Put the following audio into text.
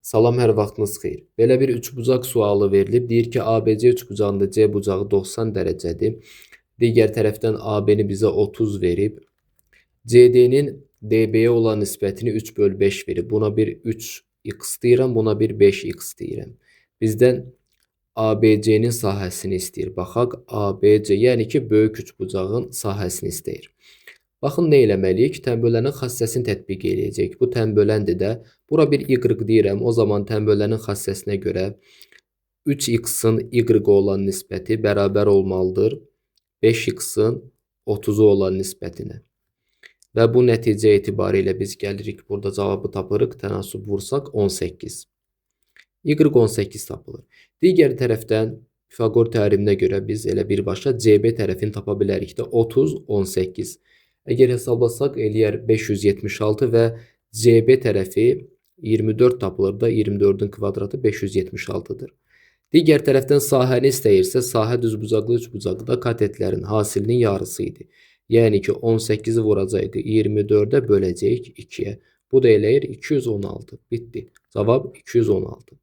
Salam, hər vaxtınız xeyir. Belə bir üçbucaq sualı verilib. Deyir ki, ABC üçbucağında C bucağı 90 dərəcədir. Digər tərəfdən AB-ni bizə 30 verib. CD-nin DB-yə olan nisbətini 3/5 verib. Buna bir 3x deyirəm, buna bir 5x deyirəm. Bizdən ABC-nin sahəsini istəyir. Baxaq, ABC, yəni ki, böyük üçbucağın sahəsini istəyir. Baxın, nə eləməliyik? Tənbölənin xassəsini tətbiq eləyəcək. Bu tənböləndir də. Bura bir y deyirəm. O zaman tənbölənin xassəsinə görə 3x-in y-ə olan nisbəti bərabər olmalıdır 5x-in 30-a olan nisbətinə. Və bu nəticə etibarilə biz gəlirik. Burada cavabı tapırıq. Tənasüb vursaq 18. Y 18 tapılır. Digər tərəfdən Pifaqor təriminə görə biz elə birbaşa CB tərəfini tapa bilərik də 30, 18. Əgər hesablasaq eləyər 576 və CB tərəfi 24 tapılır da 24-ün kvadratı 576-dır. Digər tərəfdən sahəni istəyirsə, sahə düzbucaqlı üçbucaqda katetlərin hasilinin yarısı idi. Yəni ki, 18-i vuracaqdı 24-ə böləcəyik 2-yə. Bu da eləyir 216. Bitdi. Cavab 216.